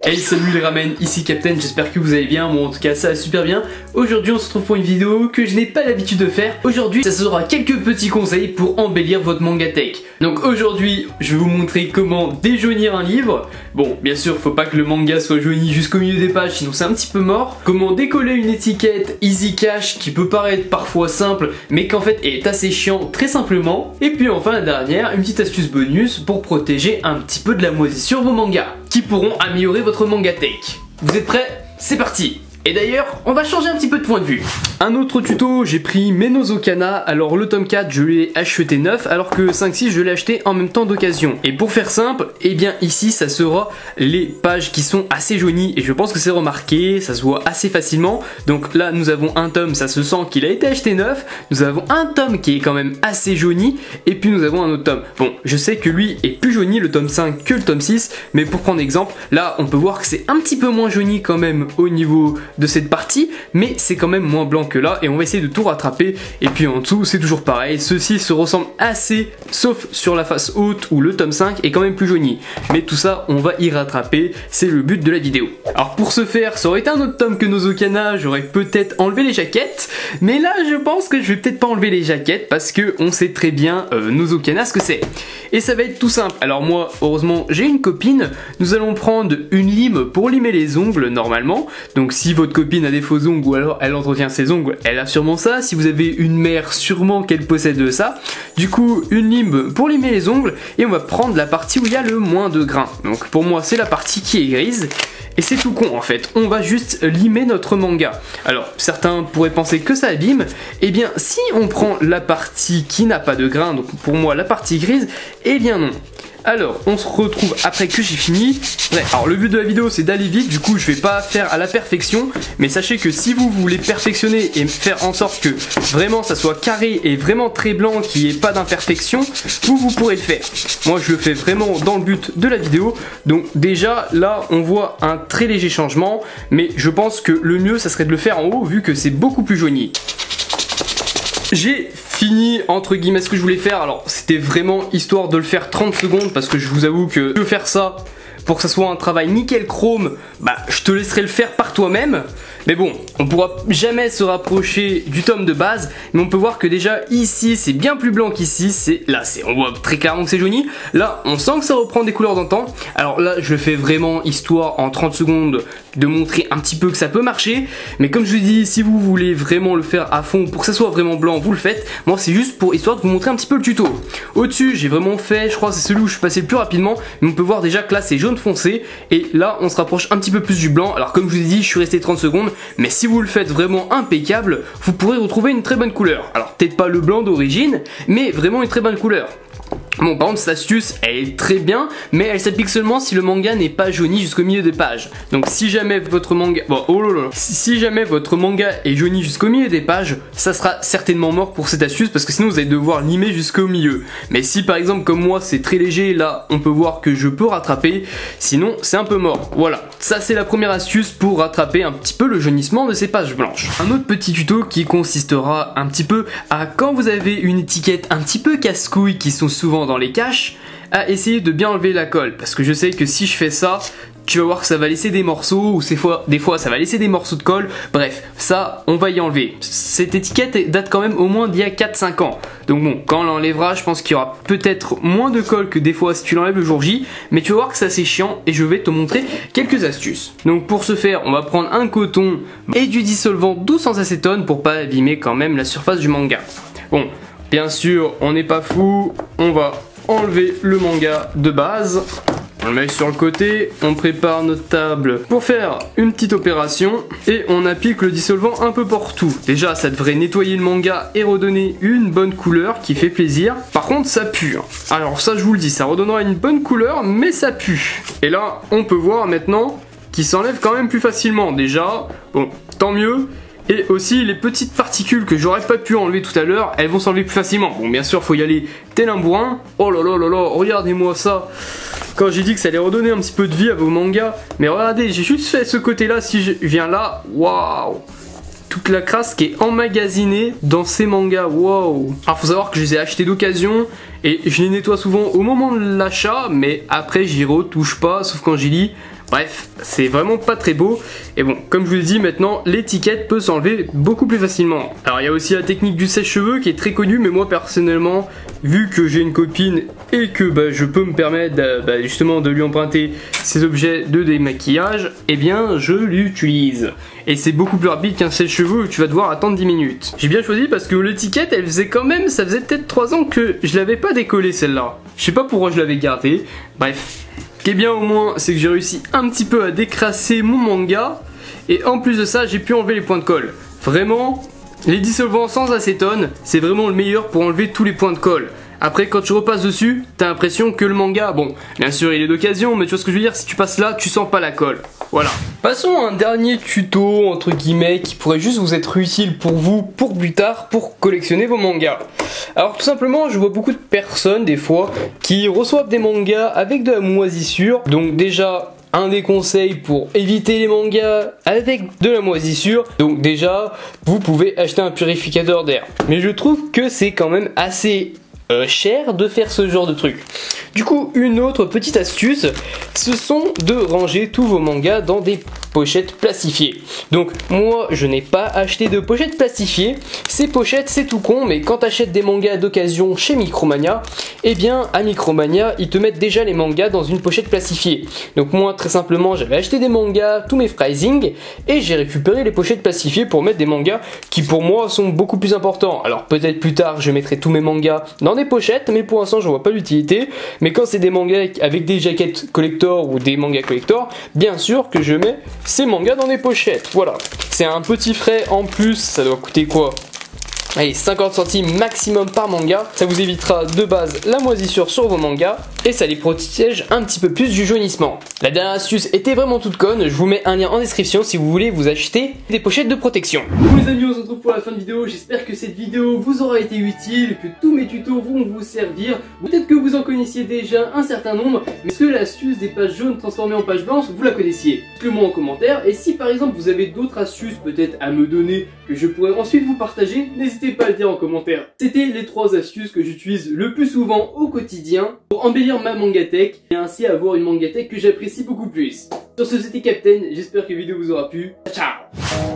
Hey, salut les ramen, ici Captain, j'espère que vous allez bien, moi en tout cas ça va super bien. Aujourd'hui on se retrouve pour une vidéo que je n'ai pas l'habitude de faire. Aujourd'hui ça sera quelques petits conseils pour embellir votre manga tech. Donc aujourd'hui je vais vous montrer comment déjaunir un livre. Bon, bien sûr faut pas que le manga soit jauni jusqu'au milieu des pages, sinon c'est un petit peu mort. Comment décoller une étiquette Easy Cash qui peut paraître parfois simple mais qu'en fait est assez chiant très simplement. Et puis enfin la dernière, une petite astuce bonus pour protéger un petit peu de la moisissure vos mangas qui pourront améliorer votre manga tech. Vous êtes prêts? C'est parti! Et d'ailleurs, on va changer un petit peu de point de vue. Un autre tuto, j'ai pris mes Nozokana. Alors le tome 4, je l'ai acheté neuf, alors que 5-6, je l'ai acheté en même temps d'occasion. Et pour faire simple, eh bien ici, ça sera les pages qui sont assez jaunies. Et je pense que c'est remarqué, ça se voit assez facilement. Donc là, nous avons un tome, ça se sent qu'il a été acheté neuf. Nous avons un tome qui est quand même assez jauni. Et puis nous avons un autre tome. Bon, je sais que lui est plus jauni, le tome 5, que le tome 6. Mais pour prendre exemple, là, on peut voir que c'est un petit peu moins jauni quand même au niveau de cette partie, mais c'est quand même moins blanc que là et on va essayer de tout rattraper. Et puis en dessous c'est toujours pareil, ceux-ci se ressemblent assez, sauf sur la face haute où le tome 5 est quand même plus jauni, mais tout ça on va y rattraper, c'est le but de la vidéo. Alors pour ce faire, ça aurait été un autre tome que Nozokana, j'aurais peut-être enlevé les jaquettes, mais là je pense que je vais peut-être pas enlever les jaquettes parce que on sait très bien Nozokana ce que c'est. Et ça va être tout simple. Alors moi heureusement j'ai une copine, nous allons prendre une lime pour limer les ongles normalement, donc si votre copine a des faux ongles ou alors elle entretient ses ongles, elle a sûrement ça. Si vous avez une mère, sûrement qu'elle possède ça. Du coup, une lime pour limer les ongles et on va prendre la partie où il y a le moins de grains. Donc pour moi, c'est la partie qui est grise. Et c'est tout con en fait, on va juste limer notre manga. Alors certains pourraient penser que ça abîme, et bien si on prend la partie qui n'a pas de grains, donc pour moi la partie grise, eh bien non. Alors, on se retrouve après que j'ai fini. Ouais, alors le but de la vidéo c'est d'aller vite, du coup je vais pas faire à la perfection, mais sachez que si vous voulez perfectionner et faire en sorte que vraiment ça soit carré et vraiment très blanc, qu'il n'y ait pas d'imperfection, vous pourrez le faire. Moi je le fais vraiment dans le but de la vidéo, donc déjà là on voit un très léger changement, mais je pense que le mieux ça serait de le faire en haut vu que c'est beaucoup plus jauni. J'ai fini entre guillemets ce que je voulais faire, alors c'était vraiment histoire de le faire 30 secondes parce que je vous avoue que de faire ça pour que ça soit un travail nickel chrome, bah je te laisserai le faire par toi-même. Mais bon, on pourra jamais se rapprocher du tome de base, mais on peut voir que déjà ici c'est bien plus blanc qu'ici, on voit très clairement que c'est jauni. Là on sent que ça reprend des couleurs d'antan. Alors là je le fais vraiment histoire en 30 secondes de montrer un petit peu que ça peut marcher, mais comme je vous dis, si vous voulez vraiment le faire à fond pour que ça soit vraiment blanc, vous le faites. Moi c'est juste pour histoire de vous montrer un petit peu le tuto. Au dessus j'ai vraiment fait, je crois que c'est celui où je suis passé le plus rapidement, mais on peut voir déjà que là c'est jaune foncé et là on se rapproche un petit peu plus du blanc. Alors comme je vous ai dit, je suis resté 30 secondes, mais si vous le faites vraiment impeccable, vous pourrez retrouver une très bonne couleur. Alors peut-être pas le blanc d'origine, mais vraiment une très bonne couleur. Bon, par contre cette astuce elle est très bien, mais elle s'applique seulement si le manga n'est pas jauni jusqu'au milieu des pages. Donc si jamais votre manga, si jamais votre manga est jauni jusqu'au milieu des pages, ça sera certainement mort pour cette astuce parce que sinon vous allez devoir limer jusqu'au milieu. Mais si par exemple comme moi c'est très léger, là on peut voir que je peux rattraper, sinon c'est un peu mort. Voilà, ça c'est la première astuce pour rattraper un petit peu le jaunissement de ces pages blanches. Un autre petit tuto qui consistera un petit peu à quand vous avez une étiquette un petit peu casse-couille qui sont souvent dans les caches, à essayer de bien enlever la colle, parce que je sais que si je fais ça, tu vas voir que ça va laisser des morceaux, ou des fois ça va laisser des morceaux de colle. Bref, ça on va y enlever. Cette étiquette date quand même au moins d'il y a 4-5 ans, donc bon, quand on l'enlèvera je pense qu'il y aura peut-être moins de colle que des fois si tu l'enlèves le jour J, mais tu vas voir que c'est assez chiant et je vais te montrer quelques astuces. Donc pour ce faire on va prendre un coton et du dissolvant doux sans acétone pour pas abîmer quand même la surface du manga. Bon, bien sûr on n'est pas fou, on va enlever le manga de base. On le met sur le côté, on prépare notre table pour faire une petite opération et on applique le dissolvant un peu partout. Déjà ça devrait nettoyer le manga et redonner une bonne couleur qui fait plaisir. Par contre ça pue. Alors ça je vous le dis, ça redonnera une bonne couleur mais ça pue. Et là on peut voir maintenant qu'il s'enlève quand même plus facilement. Déjà, bon, tant mieux. Et aussi les petites particules que j'aurais pas pu enlever tout à l'heure, elles vont s'enlever plus facilement. Bon bien sûr faut y aller tel un bourrin. Oh là là là là, regardez-moi ça. Quand j'ai dit que ça allait redonner un petit peu de vie à vos mangas, mais regardez, j'ai juste fait ce côté là, si je viens là, waouh. toute la crasse qui est emmagasinée dans ces mangas. Wow. Alors faut savoir que je les ai achetés d'occasion et je les nettoie souvent au moment de l'achat, mais après j'y retouche pas, sauf quand j'y lis. Bref, c'est vraiment pas très beau. Et bon, comme je vous l'ai dit, maintenant l'étiquette peut s'enlever beaucoup plus facilement. Alors il y a aussi la technique du sèche-cheveux qui est très connue, mais moi personnellement, vu que j'ai une copine et que je peux me permettre justement de lui emprunter ces objets de démaquillage, eh bien je l'utilise. Et c'est beaucoup plus rapide qu'un sèche-cheveux où tu vas devoir attendre 10 minutes. J'ai bien choisi parce que l'étiquette, elle faisait quand même, ça faisait peut-être 3 ans que je l'avais pas décollée celle-là. Je sais pas pourquoi je l'avais gardée. Bref. Ce qui est bien au moins, c'est que j'ai réussi un petit peu à décrasser mon manga. Et en plus de ça, j'ai pu enlever les points de colle. Vraiment, les dissolvants sans acétone, c'est vraiment le meilleur pour enlever tous les points de colle. Après, quand tu repasses dessus, t'as l'impression que le manga, bon, bien sûr il est d'occasion, mais tu vois ce que je veux dire, si tu passes là, tu sens pas la colle. Voilà. Passons à un dernier tuto, entre guillemets, qui pourrait juste vous être utile pour vous, pour plus tard, pour collectionner vos mangas. Alors tout simplement, je vois beaucoup de personnes, des fois, qui reçoivent des mangas avec de la moisissure. Donc déjà, un des conseils pour éviter les mangas avec de la moisissure, donc déjà, vous pouvez acheter un purificateur d'air. Mais je trouve que c'est quand même assez cher de faire ce genre de truc. Du coup, une autre petite astuce, ce sont de ranger tous vos mangas dans des pochettes plastifiées. Donc moi, je n'ai pas acheté de pochettes plastifiées. Ces pochettes, c'est tout con, mais quand tu achètes des mangas d'occasion chez Micromania, eh bien à Micromania, ils te mettent déjà les mangas dans une pochette plastifiée. Donc moi, très simplement, j'avais acheté des mangas, tous mes Freising, et j'ai récupéré les pochettes plastifiées pour mettre des mangas qui pour moi sont beaucoup plus importants. Alors peut-être plus tard, je mettrai tous mes mangas dans des pochettes, mais pour l'instant, je vois pas l'utilité. Mais quand c'est des mangas avec des jaquettes collector ou des mangas collector, bien sûr que je mets ces mangas dans des pochettes. Voilà, c'est un petit frais en plus, ça doit coûter quoi ? Allez, 50 centimes maximum par manga, ça vous évitera de base la moisissure sur vos mangas et ça les protège un petit peu plus du jaunissement. La dernière astuce était vraiment toute conne, je vous mets un lien en description si vous voulez vous acheter des pochettes de protection. Bon les amis, on se retrouve pour la fin de vidéo, j'espère que cette vidéo vous aura été utile, que tous mes tutos vont vous servir. Peut-être que vous en connaissiez déjà un certain nombre, mais est-ce que l'astuce des pages jaunes transformées en pages blanches, vous la connaissiez? Dites-le moi en commentaire, et si par exemple vous avez d'autres astuces peut-être à me donner que je pourrais ensuite vous partager, n'hésitez pas à le dire en commentaire. C'était les 3 astuces que j'utilise le plus souvent au quotidien pour embellir ma mangatech et ainsi avoir une mangatech que j'apprécie beaucoup plus. Sur ce, c'était Captain, j'espère que la vidéo vous aura plu. Ciao!